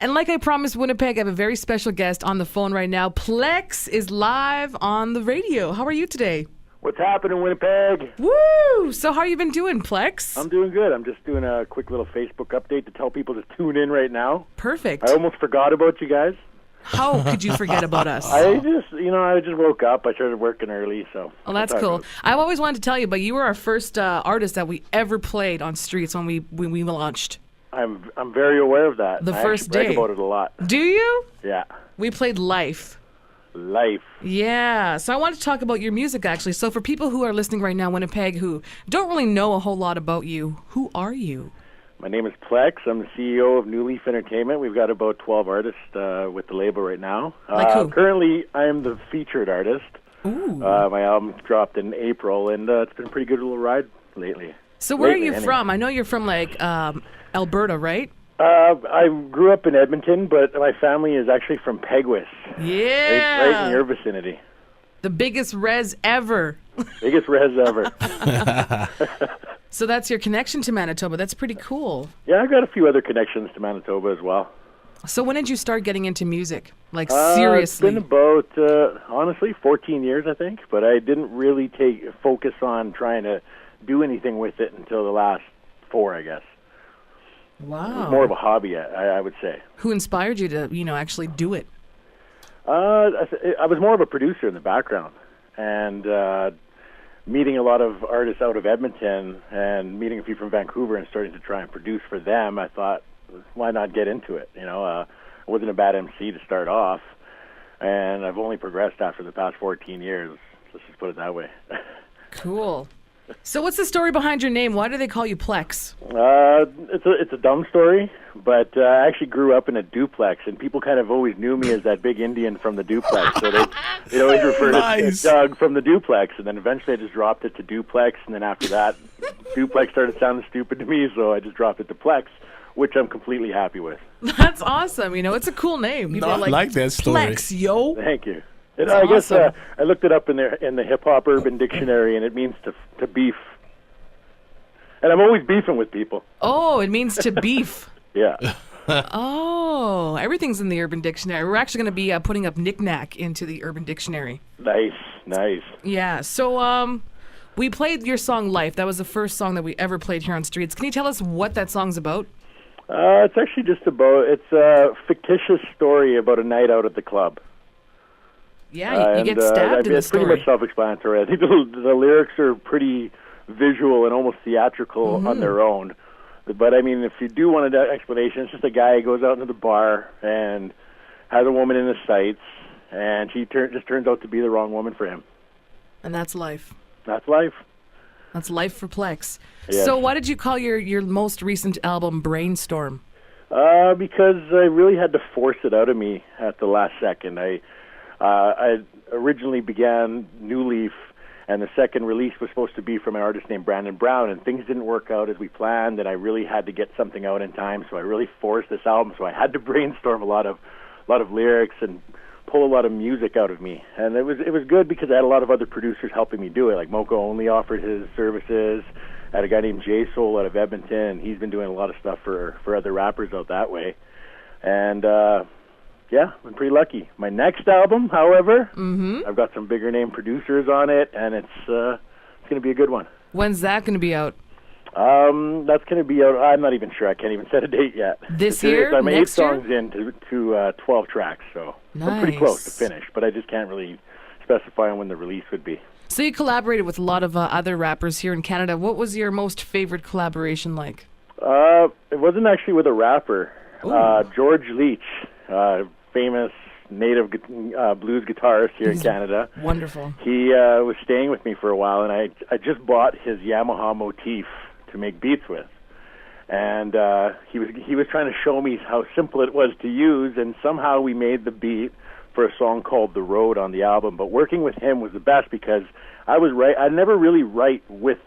And like I promised Winnipeg, I have a very special guest on the phone right now. Plex is live on the radio. How are you today? What's happening, Winnipeg? Woo! So how you been doing, Plex? I'm doing good. I'm just doing a quick little Facebook update to tell people to tune in right now. Perfect. I almost forgot about you guys. How could you forget about us? I just woke up. I started working early, so. Well, that's cool. I've always wanted to tell you, but you were our first artist that we ever played on Streets when we launched. I'm very aware of that. The first day. I brag about it a lot. Do you? Yeah. We played Life. Life. Yeah. So I wanted to talk about your music, actually. So for people who are listening right now, Winnipeg, who don't really know a whole lot about you, who are you? My name is Plex. I'm the CEO of New Leaf Entertainment. We've got about 12 artists with the label right now. Like who? Currently, I am the featured artist. Ooh. My album dropped in April, and it's been a pretty good little ride lately. So where are you from? I know you're from, Alberta, right? I grew up in Edmonton, but my family is actually from Peguis. Yeah. Right in your vicinity. The biggest res ever. Biggest res ever. So that's your connection to Manitoba. That's pretty cool. Yeah, I've got a few other connections to Manitoba as well. So when did you start getting into music? Like, seriously? It's been about, honestly, 14 years, I think. But I didn't really focus on trying to do anything with it until the last 4, I guess. Wow. It was more of a hobby, I would say. Who inspired you to, actually do it? I was more of a producer in the background. And meeting a lot of artists out of Edmonton and meeting a few from Vancouver and starting to try and produce for them, I thought, why not get into it? I wasn't a bad MC to start off, and I've only progressed after the past 14 years. Let's just put it that way. Cool. So what's the story behind your name? Why do they call you Plex? It's a dumb story, but I actually grew up in a duplex, and people kind of always knew me as that big Indian from the duplex. So they always referred to Doug from the duplex, and then eventually I just dropped it to duplex, and then after that, duplex started sounding stupid to me, so I just dropped it to Plex, which I'm completely happy with. That's awesome. It's a cool name. People I like that story. Plex, yo. Thank you. That's I guess awesome. I looked it up in the hip hop urban dictionary, and it means to beef. And I'm always beefing with people. Oh, it means to beef. Yeah. Oh, everything's in the Urban Dictionary. We're actually going to be putting up knick-knack into the Urban Dictionary. Nice. Yeah. So we played your song Life. That was the first song that we ever played here on Streets. Can you tell us what that song's about? It's actually it's a fictitious story about a night out at the club. Yeah, you get stabbed in the story. It's pretty much self-explanatory. I think the lyrics are pretty visual and almost theatrical on their own. But, if you do want an explanation, it's just a guy who goes out into the bar and has a woman in his sights, and she just turns out to be the wrong woman for him. And that's life. That's life. That's life for Plex. Yes. So why did you call your most recent album Brainstorm? Because I really had to force it out of me at the last second. I originally began New Leaf, and the second release was supposed to be from an artist named Brandon Brown, and things didn't work out as we planned, and I really had to get something out in time, so I really forced this album, so I had to brainstorm a lot of lyrics and pull a lot of music out of me. And it was good because I had a lot of other producers helping me do it, like Moko Only offered his services. I had a guy named Jay Soul out of Edmonton. He's been doing a lot of stuff for other rappers out that way. And yeah, I'm pretty lucky. My next album, however, I've got some bigger name producers on it, and it's going to be a good one. When's that going to be out? That's going to be out. I'm not even sure. I can't even set a date yet. This year? I'm 8 Next year? songs into 12 tracks, so I'm pretty close to finish, but I just can't really specify on when the release would be. So you collaborated with a lot of other rappers here in Canada. What was your most favorite collaboration like? It wasn't actually with a rapper. George Leach, famous native blues guitarist here in Canada. Wonderful. He was staying with me for a while, and I just bought his Yamaha motif to make beats with. And he was trying to show me how simple it was to use, and somehow we made the beat for a song called The Road on the album. But working with him was the best because I never really write with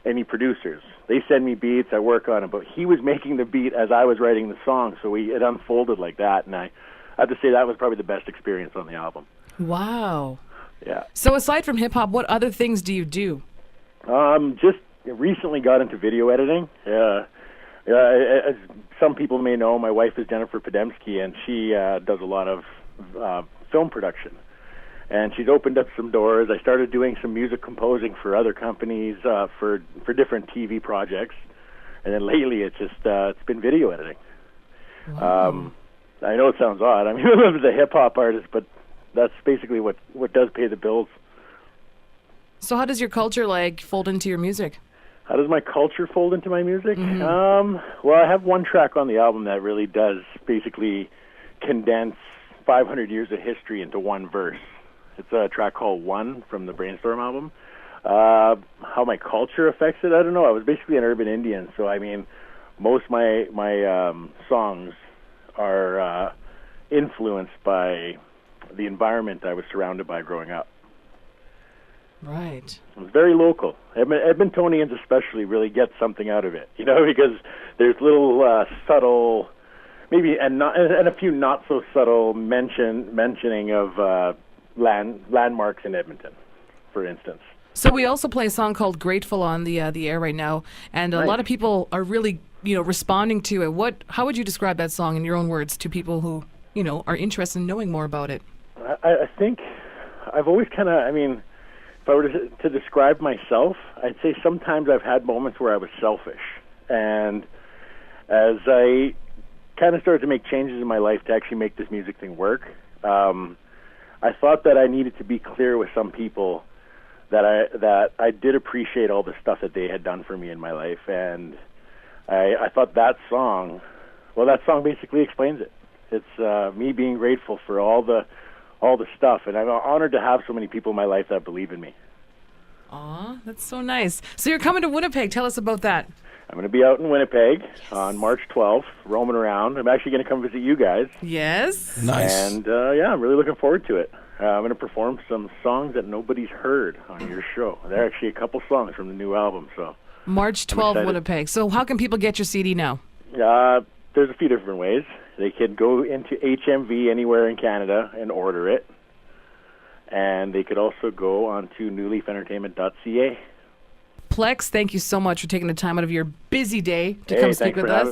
any producers. They send me beats, I work on them, but he was making the beat as I was writing the song, so it unfolded like that, and I have to say that was probably the best experience on the album. Wow. Yeah. So aside from hip-hop, what other things do you do? Just recently got into video editing. As some people may know, my wife is Jennifer Podemski, and she does a lot of film production. And she's opened up some doors. I started doing some music composing for other companies, for different TV projects. And then lately, it's been video editing. Wow. I know it sounds odd. I mean, I'm a hip-hop artist, but that's basically what does pay the bills. So how does your culture, fold into your music? How does my culture fold into my music? Mm-hmm. Well, I have one track on the album that really does basically condense 500 years of history into one verse. It's a track called One from the Brainstorm album. How my culture affects it, I don't know. I was basically an urban Indian, so I mean, most my songs are influenced by the environment I was surrounded by growing up. Right. It's very local. Edmontonians especially really get something out of it, because there's little subtle, maybe and a few not so subtle mentioning of landmarks in Edmonton, for instance. So we also play a song called "Grateful" on the air right now, and a lot of people are really responding to it. How would you describe that song in your own words to people who are interested in knowing more about it? I think I've always kind of, if I were to describe myself, I'd say sometimes I've had moments where I was selfish. And as I kind of started to make changes in my life to actually make this music thing work, I thought that I needed to be clear with some people that I did appreciate all the stuff that they had done for me in my life. And I thought that song basically explains it. It's me being grateful for all the stuff, and I'm honored to have so many people in my life that believe in me. Aw, that's so nice. So you're coming to Winnipeg. Tell us about that. I'm going to be out in Winnipeg on March 12th, roaming around. I'm actually going to come visit you guys. Yes. Nice. And I'm really looking forward to it. I'm going to perform some songs that nobody's heard on your show. There are actually a couple songs from the new album. So March 12th, Winnipeg. So how can people get your CD now? There's a few different ways. They can go into HMV anywhere in Canada and order it. And they could also go on to newleafentertainment.ca. Plex, thank you so much for taking the time out of your busy day to come speak with us.